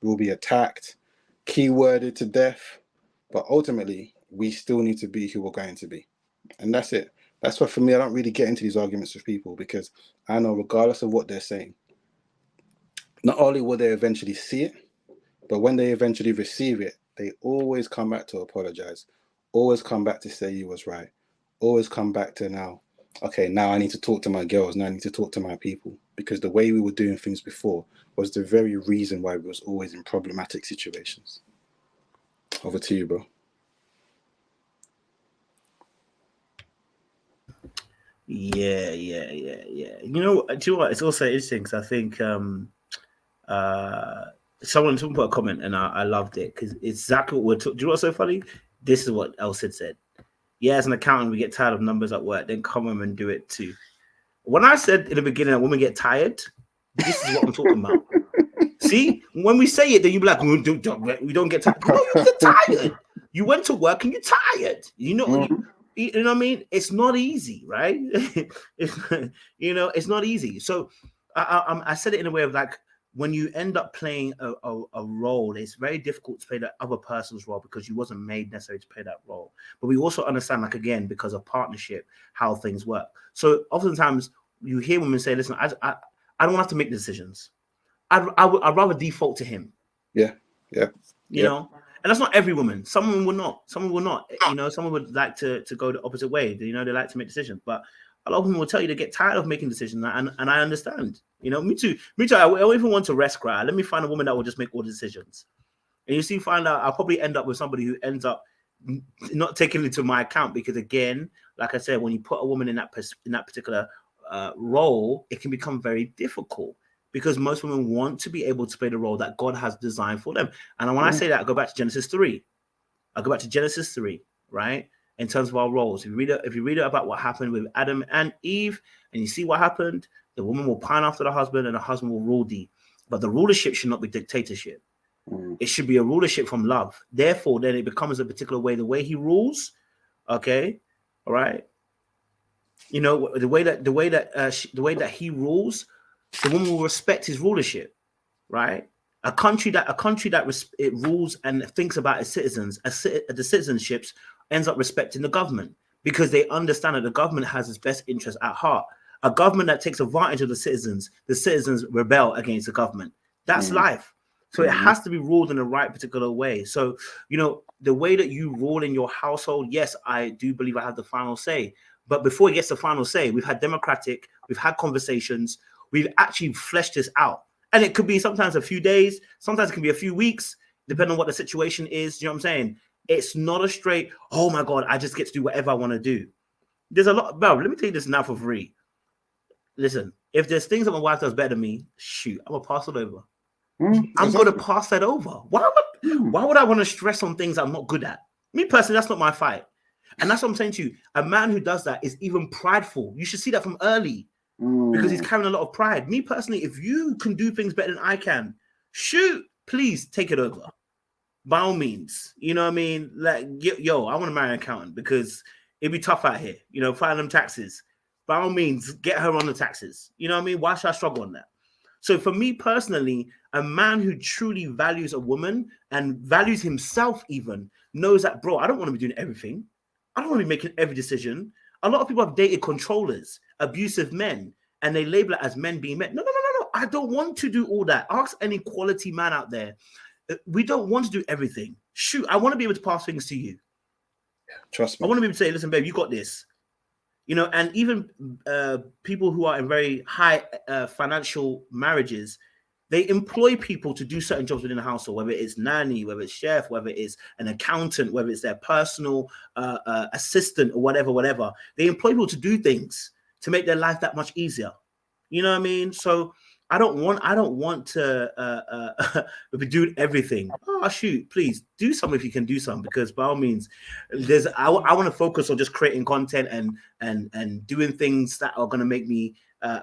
we'll be attacked, keyworded to death, but ultimately we still need to be who we're going to be. And that's it. That's why for me, I don't really get into these arguments with people, because I know regardless of what they're saying, not only will they eventually see it, but when they eventually receive it, they always come back to apologize, always come back to say you was right, always come back to now I need to talk to my girls, now I need to talk to my people, because the way we were doing things before was the very reason why we was always in problematic situations. Over to you, bro. Yeah. You know what? It's also interesting because I think someone put a comment and I loved it because it's exactly what we're talking. Do you know what's so funny? This is what Elsid said. Yeah, as an accountant, we get tired of numbers at work, then come home and do it too. When I said in the beginning that women get tired, this is what I'm talking about. See, when we say it, then you be like, we don't get tired. No, you get tired. You went to work and you're tired. You know what I mean? It's not easy, right? It's not easy. So I said it in a way of like, when you end up playing a role, it's very difficult to play that other person's role because you wasn't made necessarily to play that role. But we also understand, like, again, because of partnership, how things work. So oftentimes you hear women say, listen, I don't have to make decisions. I'd rather default to him. Yeah. You know, and that's not every woman. Some women will not. Someone would like to go the opposite way. They like to make decisions. But a lot of women will tell you they get tired of making decisions, and I understand. Me too. I don't even want to rest cry. Let me find a woman that will just make all the decisions. And find out I'll probably end up with somebody who ends up not taking it into my account, because again, like I said, when you put a woman in that particular role, it can become very difficult. Because most women want to be able to play the role that God has designed for them. And when I say that, I go back to Genesis 3. Right? In terms of our roles. If you read it about what happened with Adam and Eve, and you see what happened, the woman will pine after the husband and the husband will rule thee. But the rulership should not be dictatorship. It should be a rulership from love. Therefore, then it becomes a particular way, the way he rules, okay? All right? The way that he rules, the woman will respect his rulership, right? A country that it rules and thinks about its citizens, the citizenships ends up respecting the government, because they understand that the government has its best interest at heart. A government that takes advantage of the citizens rebel against the government. That's life. So it has to be ruled in the right particular way. So, the way that you rule in your household, yes, I do believe I have the final say. But before it gets the final say, we've had conversations, we've actually fleshed this out. And it could be sometimes a few days, sometimes it can be a few weeks, depending on what the situation is. You know what I'm saying? It's not a straight, oh my God, I just get to do whatever I want to do. There's a lot, bro, let me tell you this now for free. Listen, if there's things that my wife does better than me, shoot, I'm going to pass it over. I'm going to pass that over. Why would I want to stress on things I'm not good at? Me personally, that's not my fight. And that's what I'm saying to you. A man who does that is even prideful. You should see that from early. Because he's carrying a lot of pride. Me personally, if you can do things better than I can, shoot, please take it over. By all means. You know what I mean? Like, I want to marry an accountant because it'd be tough out here. Filing them taxes. By all means, get her on the taxes. You know what I mean? Why should I struggle on that? So for me personally, a man who truly values a woman and values himself even knows that, bro, I don't want to be doing everything. I don't want to be making every decision. A lot of people have dated controllers, abusive men, and they label it as men being men. No. I don't want to do all that. Ask any quality man out there. We don't want to do everything. Shoot, I want to be able to pass things to you. Trust me. I want to be able to say, listen, babe, you got this. And even people who are in very high financial marriages, they employ people to do certain jobs within the household, whether it's nanny, whether it's chef, whether it's an accountant, whether it's their personal assistant or whatever. They employ people to do things to make their life that much easier. You know what I mean? So I don't want to be doing everything. Oh, shoot, please do some if you can do some, because by all means, I want to focus on just creating content and doing things that are going to make me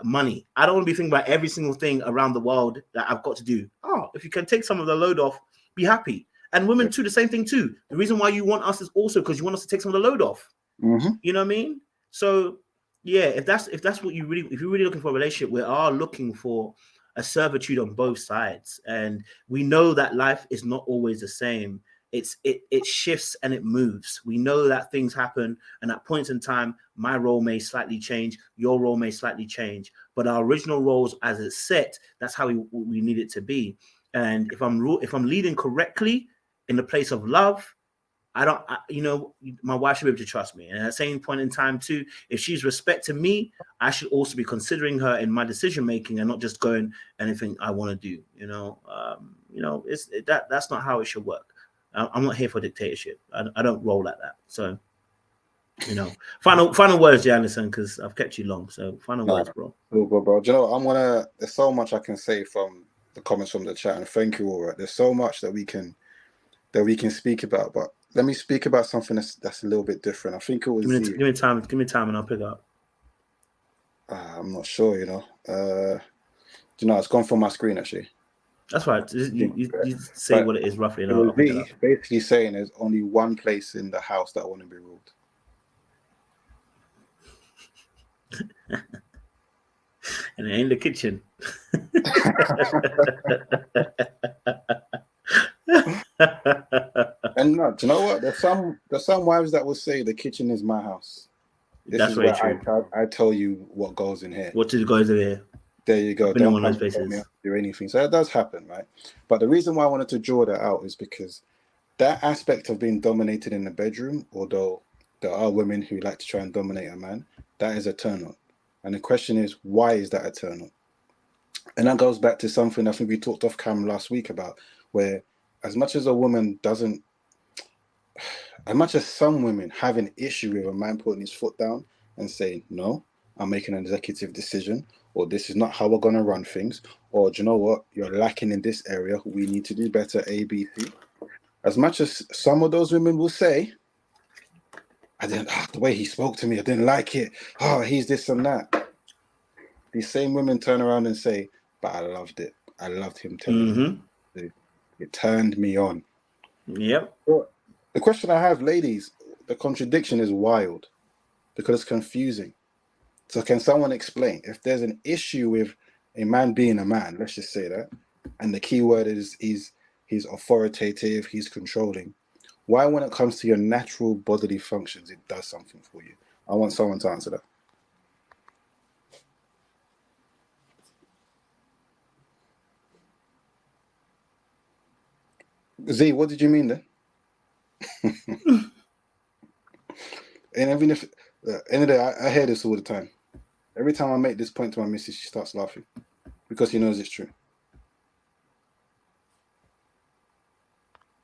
money. I don't want to be thinking about every single thing around the world that I've got to do. Oh, if you can take some of the load off, be happy. And women too, the same thing too. The reason why you want us is also because you want us to take some of the load off. You know what I mean? So yeah, if that's what if you're really looking for a relationship, we are looking for a servitude on both sides. And we know that life is not always the same. It shifts and it moves. We know that things happen, and at points in time, my role may slightly change, your role may slightly change, but our original roles as it's set, that's how we need it to be. And if I'm leading correctly in the place of love, my wife should be able to trust me. And at the same point in time too, if she's respecting me, I should also be considering her in my decision making and not just going anything I want to do. That's not how it should work. I'm not here for dictatorship. I don't roll like that. So, final words, Anderson, because I've kept you long. So final words, bro. Bro. Do you know, there's so much I can say from the comments from the chat, and thank you all. Right, there's so much that we can speak about, but let me speak about something that's a little bit different. I think it was give me time, and I'll pick up. I'm not sure, it's gone from my screen actually. That's right. You say what it is roughly. And I'll pick it up. Basically saying there's only one place in the house that I want to be ruled. And it ain't the kitchen. And no, do you know what? There's some wives that will say the kitchen is my house. That's very true. I tell you what goes in here. What goes in here? There you go. Don't one of those places. Do anything. So that does happen, right? But the reason why I wanted to draw that out is because that aspect of being dominated in the bedroom, although there are women who like to try and dominate a man, that is a turn on. And the question is, why is that a turn on? And that goes back to something I think we talked off camera last week about, where as much as some women have an issue with a man putting his foot down and saying, no, I'm making an executive decision, or this is not how we're going to run things, or do you know what, you're lacking in this area, we need to do better, A, B, C. As much as some of those women will say, the way he spoke to me, I didn't like it. Oh, he's this and that. These same women turn around and say, but I loved it. I loved him telling me. It turned me on. Yep. Well, the question I have, ladies, the contradiction is wild because it's confusing. So can someone explain if there's an issue with a man being a man, let's just say that, and the key word is he's authoritative, he's controlling, why when it comes to your natural bodily functions, it does something for you? I want someone to answer that. Z, what did you mean then? And even if, end of the day, I hear this all the time. Every time I make this point to my missus, she starts laughing because she knows it's true.